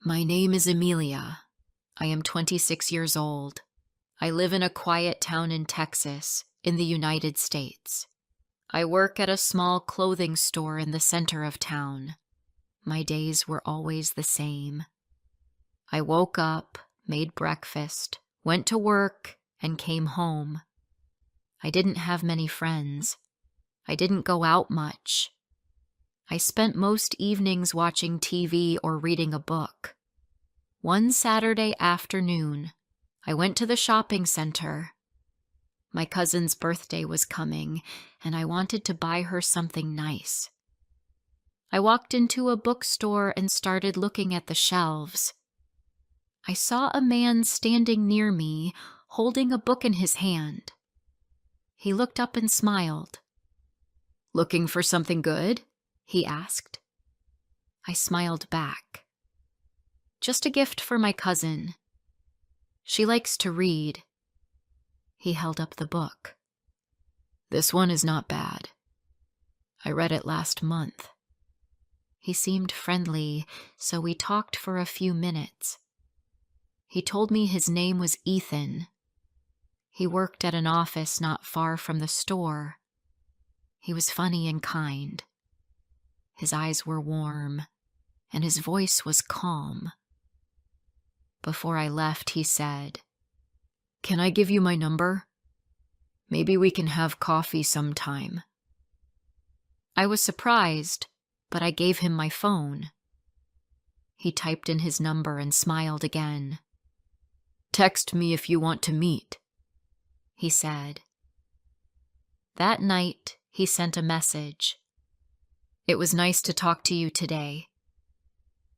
My name is Amelia. I am 26 years old. I live in a quiet town in Texas, in the United States. I work at a small clothing store in the center of town. My days were always the same. I woke up, made breakfast, went to work, and came home. I didn't have many friends. I didn't go out much. I spent most evenings watching TV or reading a book. One Saturday afternoon, I went to the shopping center. My cousin's birthday was coming, and I wanted to buy her something nice. I walked into a bookstore and started looking at the shelves. I saw a man standing near me, holding a book in his hand. He looked up and smiled. "Looking for something good?" he asked. I smiled back. "Just a gift for my cousin. She likes to read." He held up the book. "This one is not bad. I read it last month." He seemed friendly, so we talked for a few minutes. He told me his name was Ethan. He worked at an office not far from the store. He was funny and kind. His eyes were warm, and his voice was calm. Before I left, he said, "Can I give you my number? Maybe we can have coffee sometime." I was surprised, but I gave him my phone. He typed in his number and smiled again. "Text me if you want to meet," he said. That night, he sent a message. "It was nice to talk to you today."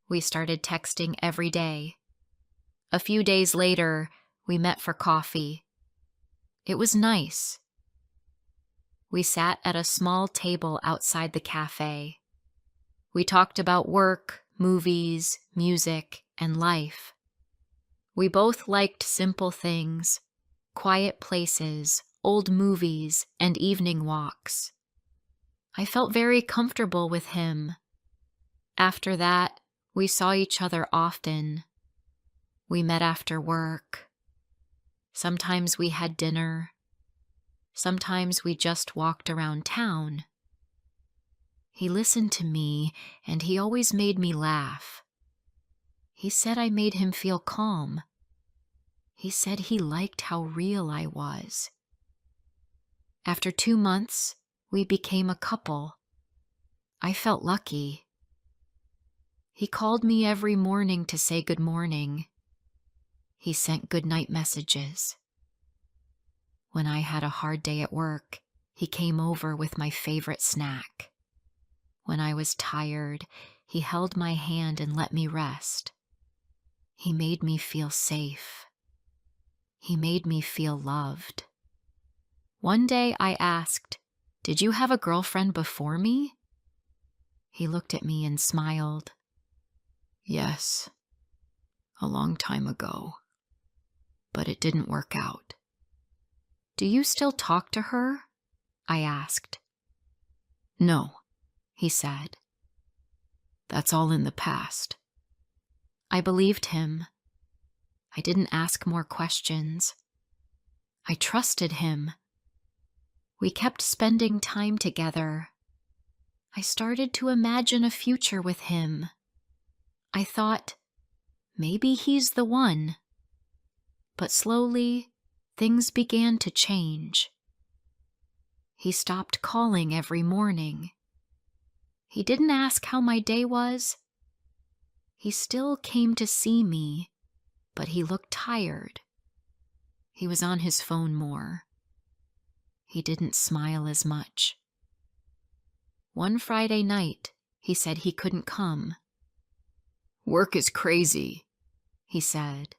We started texting every day. A few days later, we met for coffee. It was nice. We sat at a small table outside the cafe. We talked about work, movies, music, and life. We both liked simple things, quiet places, old movies, and evening walks. I felt very comfortable with him. After that, we saw each other often. We met after work. Sometimes we had dinner. Sometimes we just walked around town. He listened to me, and he always made me laugh. He said I made him feel calm. He said he liked how real I was. After 2 months, we became a couple. I felt lucky. He called me every morning to say good morning. He sent goodnight messages. When I had a hard day at work, he came over with my favorite snack. When I was tired, he held my hand and let me rest. He made me feel safe. He made me feel loved. One day I asked, "Did you have a girlfriend before me?" He looked at me and smiled. "Yes, a long time ago, but it didn't work out." "Do you still talk to her?" I asked. "No," he said. "That's all in the past." I believed him. I didn't ask more questions. I trusted him. We kept spending time together. I started to imagine a future with him. I thought, maybe he's the one. But slowly, things began to change. He stopped calling every morning. He didn't ask how my day was. He still came to see me, but he looked tired. He was on his phone more. He didn't smile as much. One Friday night, he said he couldn't come. "Work is crazy," he said.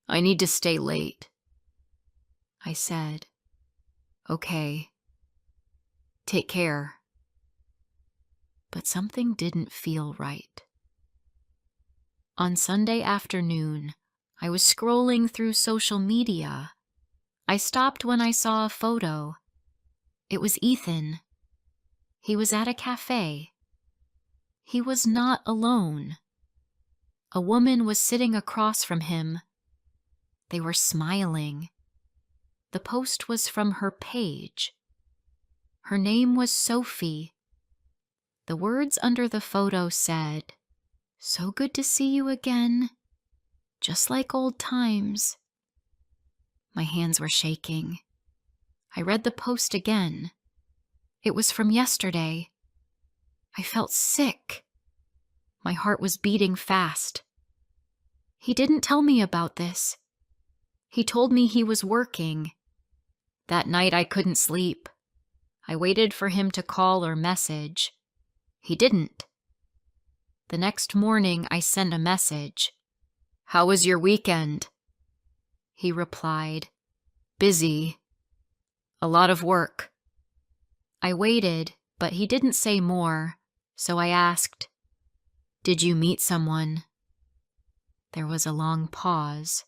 "I need to stay late." I said, "Okay. Take care." But something didn't feel right. On Sunday afternoon, I was scrolling through social media. I stopped when I saw a photo. It was Ethan. He was at a cafe. He was not alone. A woman was sitting across from him. They were smiling. The post was from her page. Her name was Sophie. The words under the photo said, "So good to see you again, just like old times." My hands were shaking. I read the post again. It was from yesterday. I felt sick. My heart was beating fast. He didn't tell me about this. He told me he was working. That night I couldn't sleep. I waited for him to call or message. He didn't. The next morning I sent a message. "How was your weekend?" He replied, "Busy. A lot of work." I waited, but he didn't say more, so I asked, "Did you meet someone?" There was a long pause.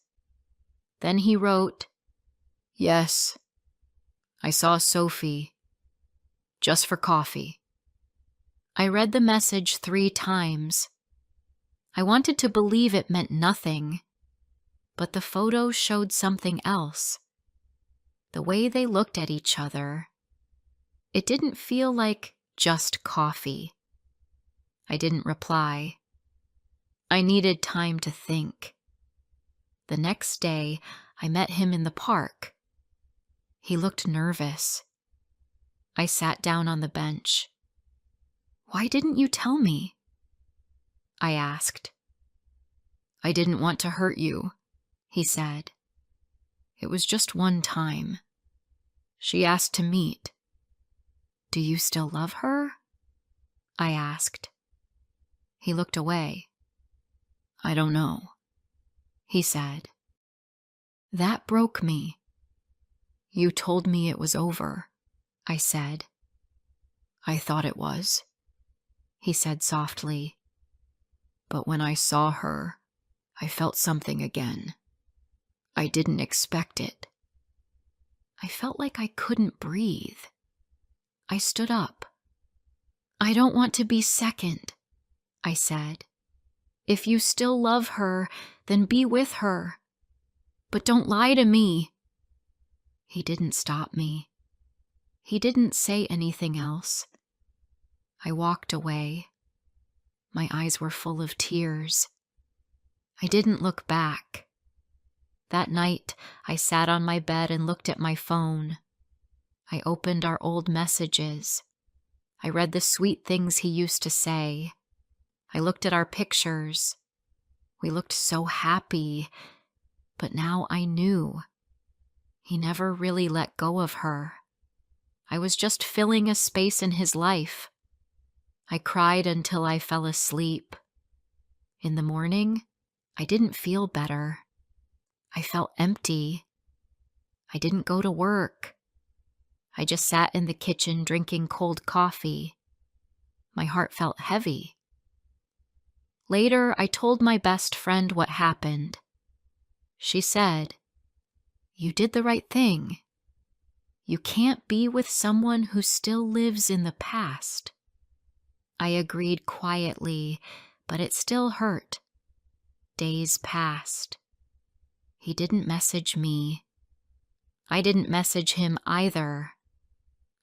Then he wrote, "Yes. I saw Sophie. Just for coffee." I read the message 3 times. I wanted to believe it meant nothing, but the photo showed something else. The way they looked at each other. It didn't feel like just coffee. I didn't reply. I needed time to think. The next day, I met him in the park. He looked nervous. I sat down on the bench. "Why didn't you tell me?" I asked. "I didn't want to hurt you," he said. "It was just one time. She asked to meet." "Do you still love her?" I asked. He looked away. "I don't know," he said. That broke me. "You told me it was over," I said. "I thought it was," he said softly. "But when I saw her, I felt something again. I didn't expect it." I felt like I couldn't breathe. I stood up. "I don't want to be second," I said. "If you still love her, then be with her. But don't lie to me." He didn't stop me. He didn't say anything else. I walked away. My eyes were full of tears. I didn't look back. That night, I sat on my bed and looked at my phone. I opened our old messages. I read the sweet things he used to say. I looked at our pictures. We looked so happy, but now I knew. He never really let go of her. I was just filling a space in his life. I cried until I fell asleep. In the morning, I didn't feel better. I felt empty. I didn't go to work. I just sat in the kitchen drinking cold coffee. My heart felt heavy. Later, I told my best friend what happened. She said, "You did the right thing. You can't be with someone who still lives in the past." I agreed quietly, but it still hurt. Days passed. He didn't message me. I didn't message him either.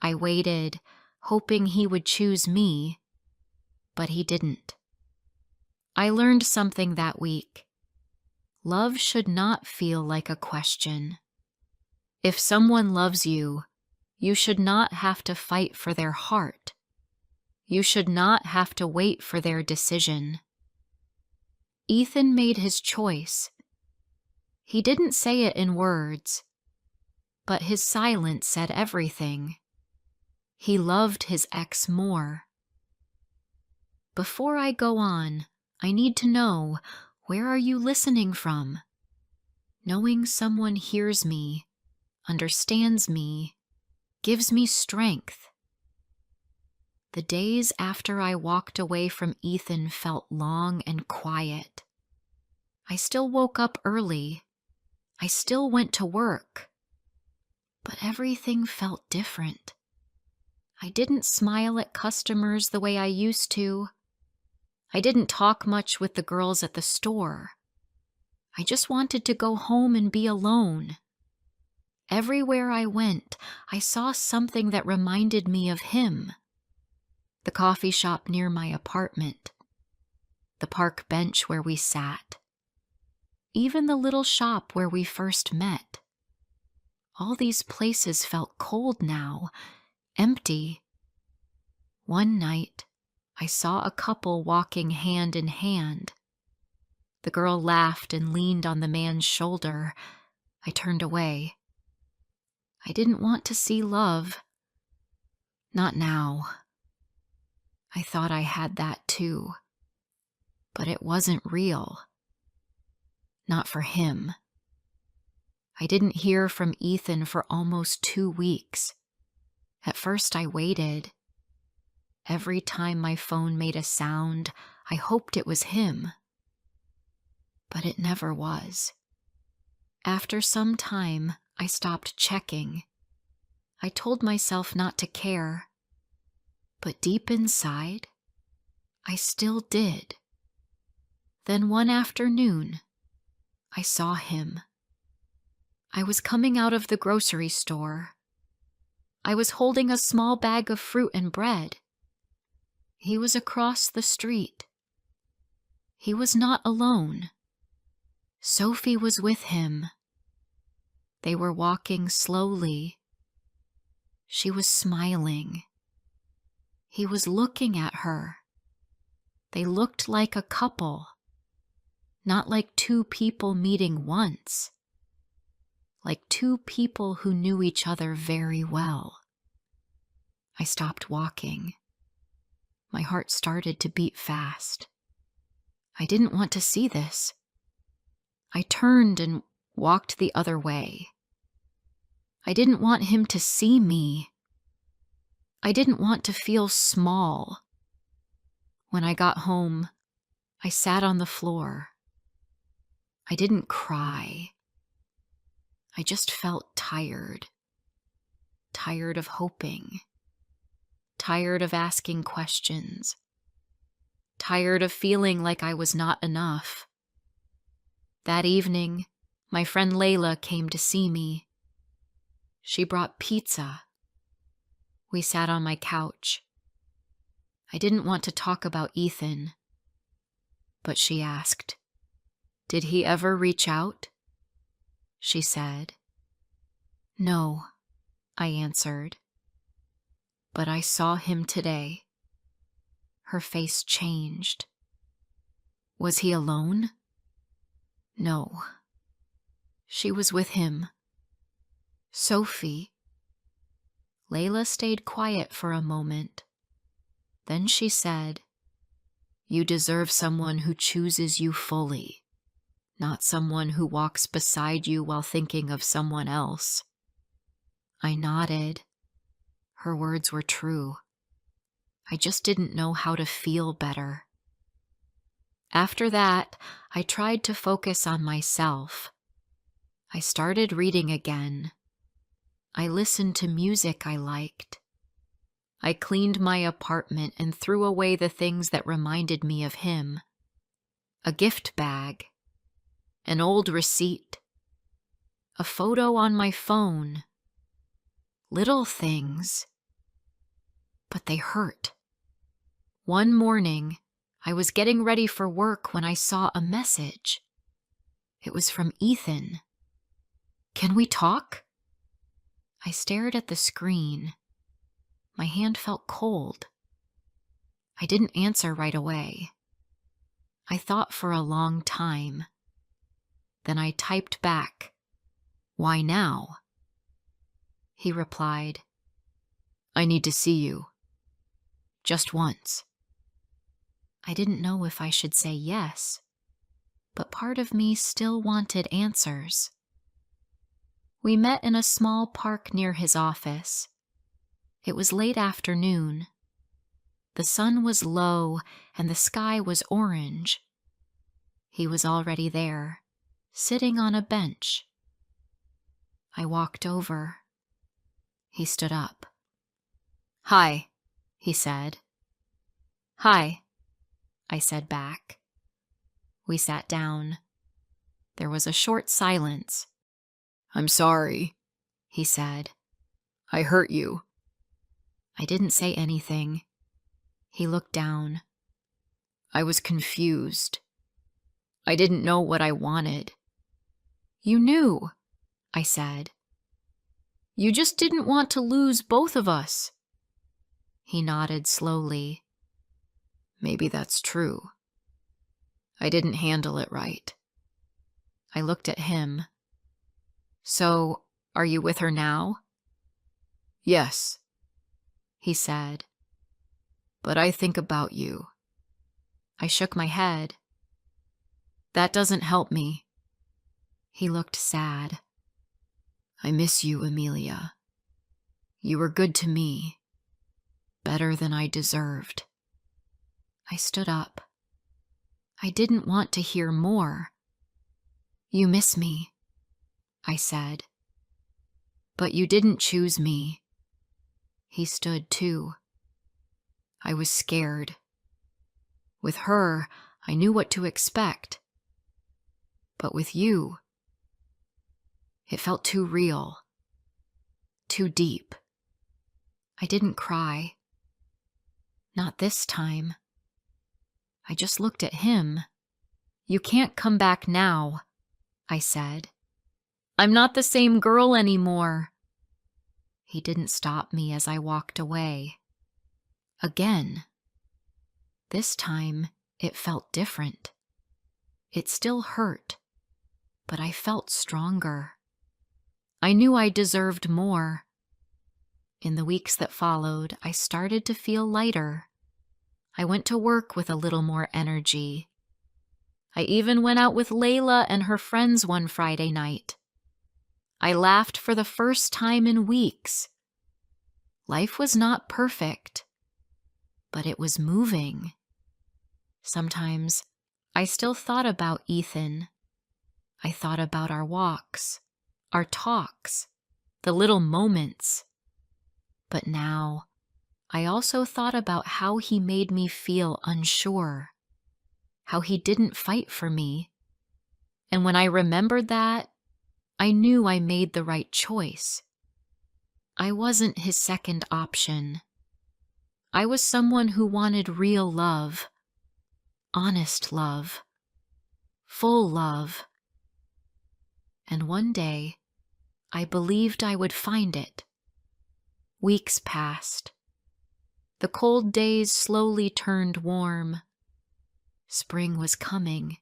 I waited, hoping he would choose me, but he didn't. I learned something that week. Love should not feel like a question. If someone loves you, you should not have to fight for their heart. You should not have to wait for their decision. Ethan made his choice. He didn't say it in words, but his silence said everything. He loved his ex more. Before I go on, I need to know, where are you listening from? Knowing someone hears me, understands me, gives me strength. The days after I walked away from Ethan felt long and quiet. I still woke up early. I still went to work. But everything felt different. I didn't smile at customers the way I used to. I didn't talk much with the girls at the store. I just wanted to go home and be alone. Everywhere I went, I saw something that reminded me of him. The coffee shop near my apartment, the park bench where we sat, even the little shop where we first met. All these places felt cold now, empty. One night, I saw a couple walking hand in hand. The girl laughed and leaned on the man's shoulder. I turned away. I didn't want to see love. Not now. I thought I had that too. But it wasn't real. Not for him. I didn't hear from Ethan for almost 2 weeks. At first I waited. Every time my phone made a sound, I hoped it was him. But it never was. After some time, I stopped checking. I told myself not to care. But deep inside, I still did. Then one afternoon, I saw him. I was coming out of the grocery store. I was holding a small bag of fruit and bread. He was across the street. He was not alone. Sophie was with him. They were walking slowly. She was smiling. He was looking at her. They looked like a couple, not like 2 people meeting once, like 2 people who knew each other very well. I stopped walking. My heart started to beat fast. I didn't want to see this. I turned and walked the other way. I didn't want him to see me. I didn't want to feel small. When I got home, I sat on the floor. I didn't cry. I just felt tired. Tired of hoping. Tired of asking questions. Tired of feeling like I was not enough. That evening, my friend Layla came to see me. She brought pizza. We sat on my couch. I didn't want to talk about Ethan, but she asked, "Did he ever reach out?" She said. "No," I answered. "But I saw him today." Her face changed. "Was he alone?" "No. She was with him. Sophie." Layla stayed quiet for a moment. Then she said, "You deserve someone who chooses you fully, not someone who walks beside you while thinking of someone else." I nodded. Her words were true. I just didn't know how to feel better. After that, I tried to focus on myself. I started reading again. I listened to music I liked. I cleaned my apartment and threw away the things that reminded me of him. A gift bag, an old receipt, a photo on my phone. Little things. But they hurt. One morning, I was getting ready for work when I saw a message. It was from Ethan. "Can we talk?" I stared at the screen. My hand felt cold. I didn't answer right away. I thought for a long time. Then I typed back, "Why now?" He replied, "I need to see you. Just once." I didn't know if I should say yes, but part of me still wanted answers. We met in a small park near his office. It was late afternoon. The sun was low and the sky was orange. He was already there, sitting on a bench. I walked over. He stood up. "Hi," he said. "Hi." I said back. We sat down. There was a short silence. I'm sorry, he said. I hurt you. I didn't say anything. He looked down. I was confused. I didn't know what I wanted. You knew, I said. You just didn't want to lose both of us. He nodded slowly. Maybe that's true. I didn't handle it right. I looked at him. So, are you with her now? Yes, he said. But I think about you. I shook my head. That doesn't help me. He looked sad. I miss you, Amelia. You were good to me. Better than I deserved. I stood up. I didn't want to hear more. You miss me, I said. But you didn't choose me. He stood too. I was scared. With her, I knew what to expect. But with you, it felt too real, too deep. I didn't cry. Not this time. I just looked at him. You can't come back now, I said. I'm not the same girl anymore. He didn't stop me as I walked away. Again. This time, it felt different. It still hurt, but I felt stronger. I knew I deserved more. In the weeks that followed, I started to feel lighter. I went to work with a little more energy. I even went out with Layla and her friends one Friday night. I laughed for the first time in weeks. Life was not perfect, but it was moving. Sometimes I still thought about Ethan. I thought about our walks, our talks, the little moments. But now, I also thought about how he made me feel unsure, how he didn't fight for me. And when I remembered that, I knew I made the right choice. I wasn't his second option. I was someone who wanted real love, honest love, full love. And one day, I believed I would find it. Weeks passed. The cold days slowly turned warm. Spring was coming.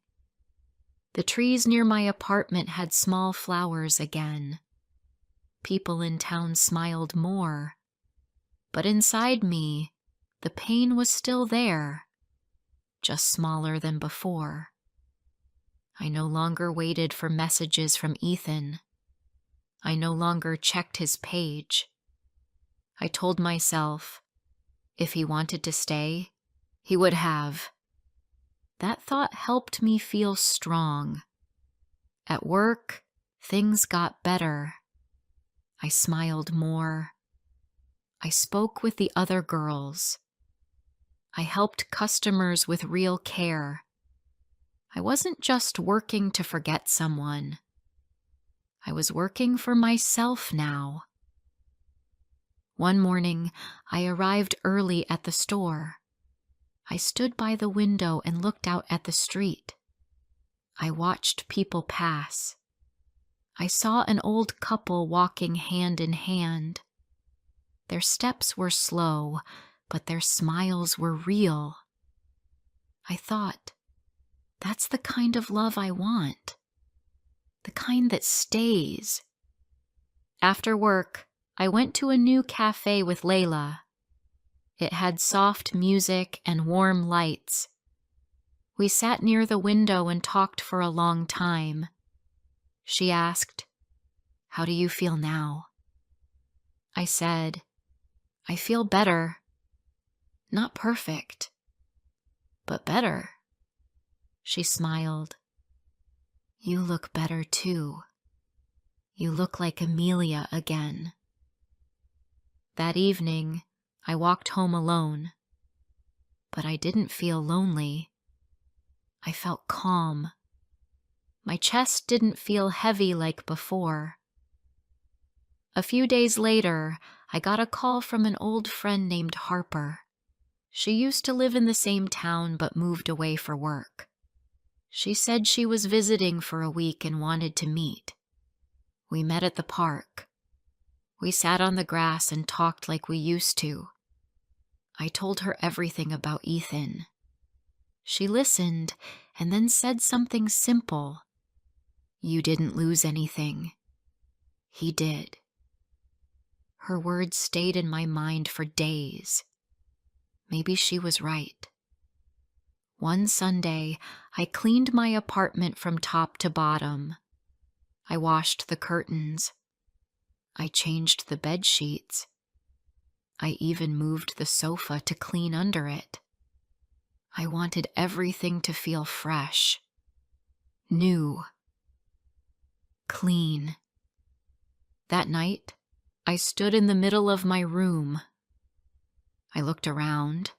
The trees near my apartment had small flowers again. People in town smiled more. But inside me, the pain was still there, just smaller than before. I no longer waited for messages from Ethan. I no longer checked his page. I told myself, if he wanted to stay, he would have. That thought helped me feel strong. At work, things got better. I smiled more. I spoke with the other girls. I helped customers with real care. I wasn't just working to forget someone. I was working for myself now. One morning, I arrived early at the store. I stood by the window and looked out at the street. I watched people pass. I saw an old couple walking hand in hand. Their steps were slow, but their smiles were real. I thought, that's the kind of love I want. The kind that stays. After work, I went to a new cafe with Layla. It had soft music and warm lights. We sat near the window and talked for a long time. She asked, "How do you feel now?" I said, "I feel better. Not perfect, but better." She smiled. "You look better too. You look like Amelia again." That evening, I walked home alone. But I didn't feel lonely. I felt calm. My chest didn't feel heavy like before. A few days later, I got a call from an old friend named Harper. She used to live in the same town but moved away for work. She said she was visiting for a week and wanted to meet. We met at the park. We sat on the grass and talked like we used to. I told her everything about Ethan. She listened and then said something simple. "You didn't lose anything. He did." Her words stayed in my mind for days. Maybe she was right. One Sunday, I cleaned my apartment from top to bottom. I washed the curtains. I changed the bed sheets. I even moved the sofa to clean under it. I wanted everything to feel fresh, new, clean. That night, I stood in the middle of my room. I looked around.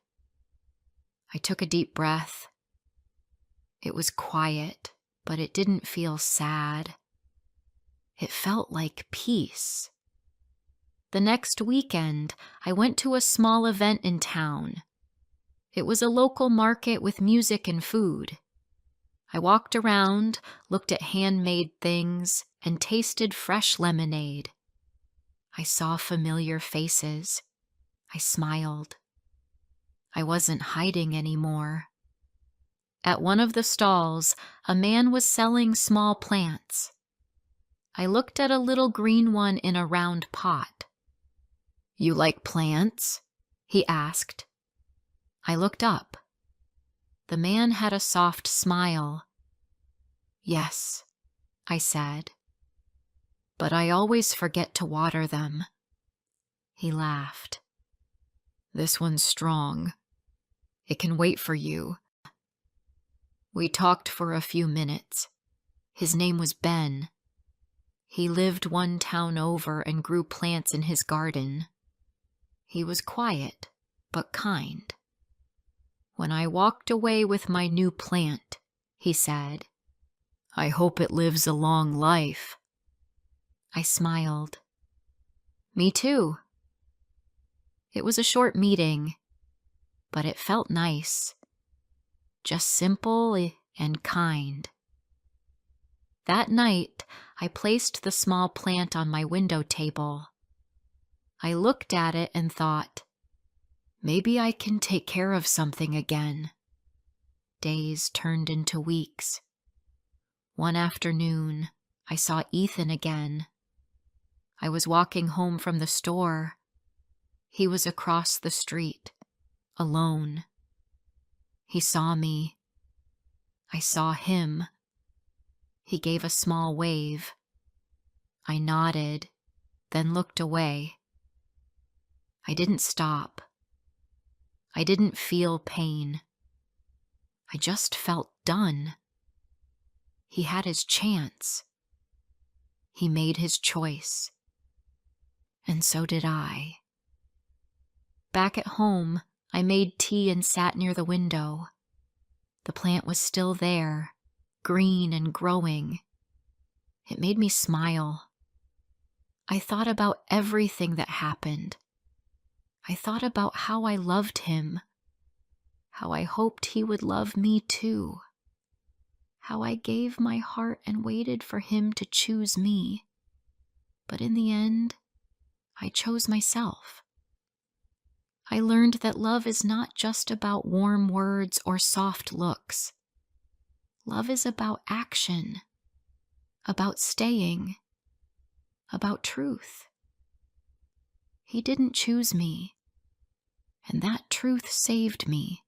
I took a deep breath. It was quiet, but it didn't feel sad. It felt like peace. The next weekend, I went to a small event in town. It was a local market with music and food. I walked around, looked at handmade things, and tasted fresh lemonade. I saw familiar faces. I smiled. I wasn't hiding anymore. At one of the stalls, a man was selling small plants. I looked at a little green one in a round pot. "You like plants?" he asked. I looked up. The man had a soft smile. "Yes," I said, "but I always forget to water them." He laughed. "This one's strong. It can wait for you." We talked for a few minutes. His name was Ben. He lived one town over and grew plants in his garden. He was quiet, but kind. When I walked away with my new plant, he said, "I hope it lives a long life." I smiled. "Me too." It was a short meeting, but it felt nice. Just simple and kind. That night, I placed the small plant on my window table. I looked at it and thought, maybe I can take care of something again. Days turned into weeks. One afternoon, I saw Ethan again. I was walking home from the store. He was across the street, alone. He saw me. I saw him. He gave a small wave. I nodded, then looked away. I didn't stop. I didn't feel pain. I just felt done. He had his chance. He made his choice. And so did I. Back at home, I made tea and sat near the window. The plant was still there, green and growing. It made me smile. I thought about everything that happened. I thought about how I loved him, how I hoped he would love me too, how I gave my heart and waited for him to choose me. But in the end, I chose myself. I learned that love is not just about warm words or soft looks. Love is about action, about staying, about truth. He didn't choose me, and that truth saved me.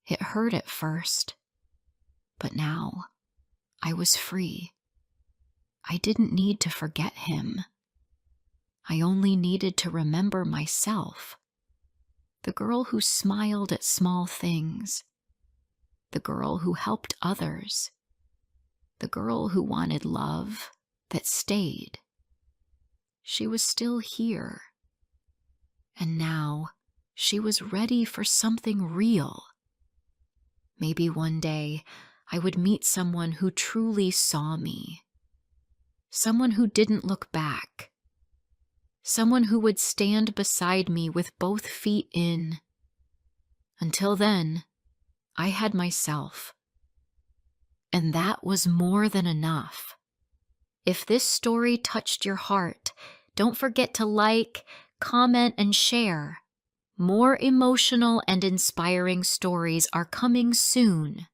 It hurt at first, but now I was free. I didn't need to forget him. I only needed to remember myself, the girl who smiled at small things, the girl who helped others, the girl who wanted love that stayed. She was still here, and now she was ready for something real. Maybe one day I would meet someone who truly saw me. Someone who didn't look back. Someone who would stand beside me with both feet in. Until then, I had myself. And that was more than enough. If this story touched your heart, don't forget to like, comment, and share. More emotional and inspiring stories are coming soon.